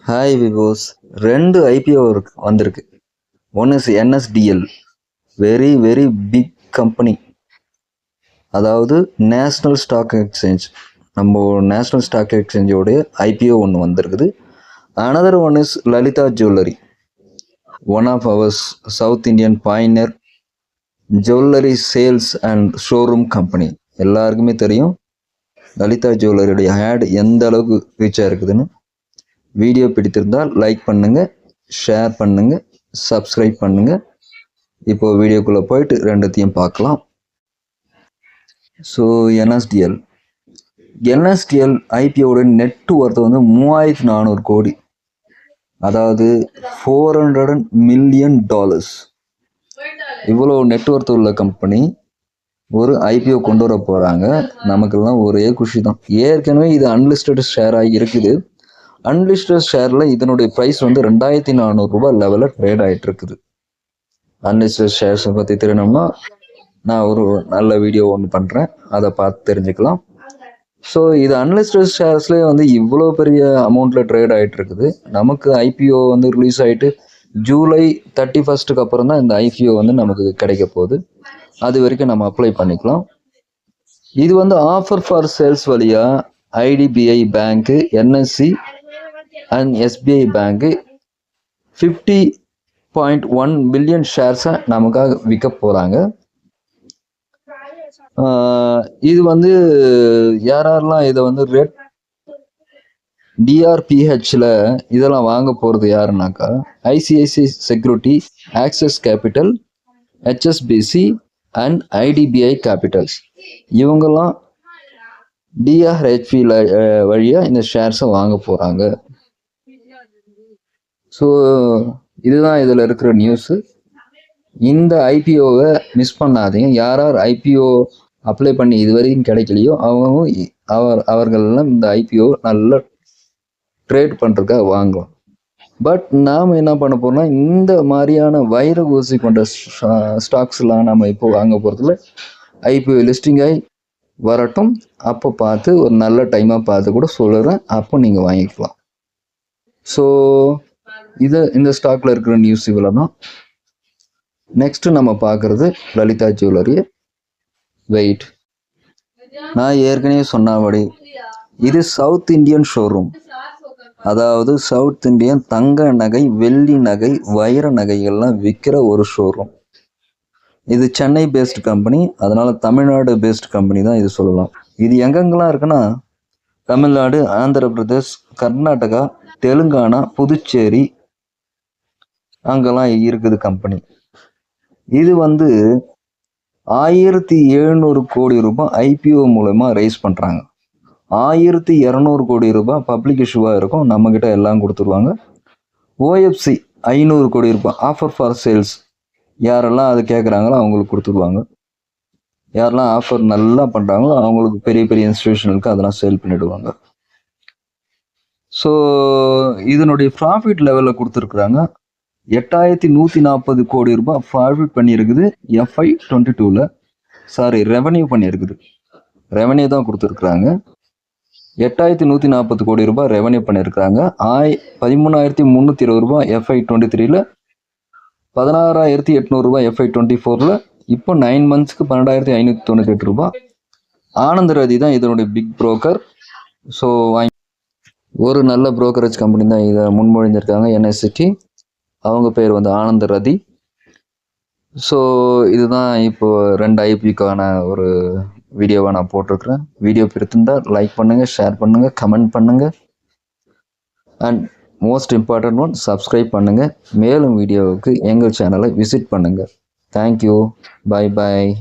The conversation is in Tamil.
ஹாய் விவோஸ். ரெண்டு ஐபிஓ வந்திருக்கு. One is NSDL, very very big company. அதாவது நேஷ்னல் ஸ்டாக் எக்ஸ்சேஞ்ச், நம்ம நேஷ்னல் ஸ்டாக் எக்ஸ்சேஞ்சோடைய ஐபிஓ ஒன்று வந்திருக்குது. Another one is Lalitha jewellery, one of ours south Indian pioneer jewellery sales and showroom company. எல்லாருக்குமே தெரியும் லலிதா ஜுவல்லரியுடைய ஆட் எந்த அளவுக்கு ரீச்சாக இருக்குதுன்னு. வீடியோ பிடித்திருந்தால் லைக் பண்ணுங்கள், ஷேர் பண்ணுங்கள், சப்ஸ்கிரைப் பண்ணுங்கள். இப்போ வீடியோக்குள்ளே போயிட்டு ரெண்டுத்தையும் பார்க்கலாம். ஸோ என்எஸ்டிஎல் ஐபிஓட நெட் ஒர்த் வந்து 3400 கோடி, அதாவது $400 மில்லியன். இவ்வளோ நெட்ஒர்த் உள்ள கம்பெனி ஒரு ஐபிஓ கொண்டு வர போகிறாங்க. நமக்கெல்லாம் ஒரே குஷி தான். ஏற்கனவே இது அன்லிஸ்டட் ஷேராக இருக்குது. அன்லிஸ்டட் ஷேரில் இதனுடைய ப்ரைஸ் வந்து 2400 ரூபாய் லெவலில் ட்ரேட் ஆகிட்டு இருக்குது. அன்லிஸ்டட் ஷேர்ஸை பற்றி தெரியணும்னா நான் ஒரு நல்ல வீடியோ ஒன்று பண்ணுறேன், அதை பார்த்து தெரிஞ்சுக்கலாம். ஸோ இது அன்லிஸ்டட் ஷேர்ஸ்லேயே வந்து இவ்வளோ பெரிய அமௌண்ட்டில் ட்ரேட் ஆகிட்டு இருக்குது. நமக்கு ஐபிஓ வந்து ரிலீஸ் ஆகிட்டு ஜூலை 31 அப்புறம் தான் இந்த ஐபிஓ வந்து நமக்கு கிடைக்க போகுது. அது வரைக்கும் நம்ம அப்ளை பண்ணிக்கலாம். இது வந்து ஆஃபர் ஃபார் சேல்ஸ் வழியாக ஐடிபிஐ பேங்க்கு, என்எஸ்சி அண்ட் எஸ்பிஐ பேங்க்கு 50.1 பில்லியன் ஷேர்ஸை நமக்காக விற்க போகிறாங்க. இது வந்து யாரெல்லாம் இதை வந்து ரெட் டிஆர்பிஹெச்சில் இதெல்லாம் வாங்க போகிறது யாருன்னாக்கா ICICI security, Axis capital, HSBC and IDBI capitals. இவங்கெல்லாம் டிஆர்ஹெச்பி வழியாக இந்த ஷேர்ஸை வாங்க போகிறாங்க. ஸோ இதுதான் இதில் இருக்கிற நியூஸு. இந்த ஐபிஓவை மிஸ் பண்ணாதீங்க. யார் ஐபிஓ அப்ளை பண்ணி இது வரைக்கும் கிடைக்கலையோ அவர்களெல்லாம் இந்த ஐபிஓ நல்லா ட்ரேட் பண்ணுறதுக்காக வாங்கலாம். பட் நாம் என்ன பண்ண போகிறோம்னா, இந்த மாதிரியான வைர ஊசி கொண்ட ஸ்டாக்ஸ்லாம் நம்ம இப்போ வாங்க போகிறதுல ஐபிஓ லிஸ்டிங் ஆகி வரட்டும். அப்போ பார்த்து ஒரு நல்ல டைமாக பார்த்து கூட சொல்லுறேன், அப்போ நீங்கள் வாங்கிக்கலாம். ஸோ இந்த ஸ்டாக்ல இருக்கிற நியூஸ் இவ்வளோ தான். நெக்ஸ்ட் நம்ம பார்க்கறது லலிதா ஜுவல்லரி. வெயிட், நான் ஏற்கனவே சொன்னபடி இது சவுத் இந்தியன் ஷோரூம், அதாவது சவுத் இந்தியன் தங்க நகை, வெள்ளி நகை, வைர நகைகள்லாம் விற்கிற ஒரு ஷோரூம். இது சென்னை பேஸ்ட் கம்பெனி, அதனால தமிழ்நாடு பேஸ்ட் கம்பெனி தான் இது சொல்லலாம். இது எங்கெங்கெல்லாம் இருக்குன்னா தமிழ்நாடு, ஆந்திர பிரதேஷ், கர்நாடகா, தெலுங்கானா, புதுச்சேரி, அங்கெல்லாம் இருக்குது கம்பெனி. இது வந்து 1700 கோடி ரூபாய் ஐபிஓ மூலமா ரைஸ் பண்ணுறாங்க. 1200 கோடி ரூபாய் பப்ளிக் இஷ்யூவாக இருக்கும், நம்மக்கிட்ட எல்லாம் கொடுத்துருவாங்க. ஓஎஃப்சி 500 கோடி ரூபாய் ஆஃபர் ஃபார் சேல்ஸ், யாரெல்லாம் அது கேட்குறாங்களோ அவங்களுக்கு கொடுத்துருவாங்க. யாரெல்லாம் ஆஃபர் நல்லா பண்ணுறாங்களோ அவங்களுக்கு பெரிய பெரிய இன்ஸ்டிடியூஷனுக்கு அதெல்லாம் சேல் பண்ணிவிடுவாங்க. ஸோ இதனுடைய ப்ராஃபிட் லெவலில் கொடுத்துருக்குறாங்க. 8140 கோடி ரூபாய் ப்ராஃபிட் பண்ணியிருக்குது FY 22. சாரி, ரெவன்யூ பண்ணியிருக்குது. ரெவன்யூ தான் கொடுத்துருக்குறாங்க. 8140 கோடி ரூபாய் ரெவன்யூ பண்ணியிருக்கிறாங்க. 13,320 ரூபாய் FY 23, 16,800 ரூபாய் FY 24. இப்போ 9 மந்த்ஸ்க்கு 12,598 ரூபாய். ஆனந்த ரதி தான் இதனுடைய பிக் புரோக்கர். ஸோ ஒரு நல்ல புரோக்கரேஜ் கம்பெனி தான் இதை முன்மொழிஞ்சிருக்காங்க. என்எஸ்சிடி, அவங்க பேர் வந்து ஆனந்த ரதி. ஸோ இதுதான் இப்போ 2 ஐபிக்கான ஒரு வீடியோவை நான் போட்டிருக்கிறேன். வீடியோ பிடித்திருந்தால் லைக் பண்ணுங்கள், ஷேர் பண்ணுங்கள், கமெண்ட் பண்ணுங்கள். And most important one, subscribe பண்ணுங்கள். மேலும் வீடியோவுக்கு எங்கள் சேனலை விசிட் பண்ணுங்கள். தேங்க்யூ. Bye bye.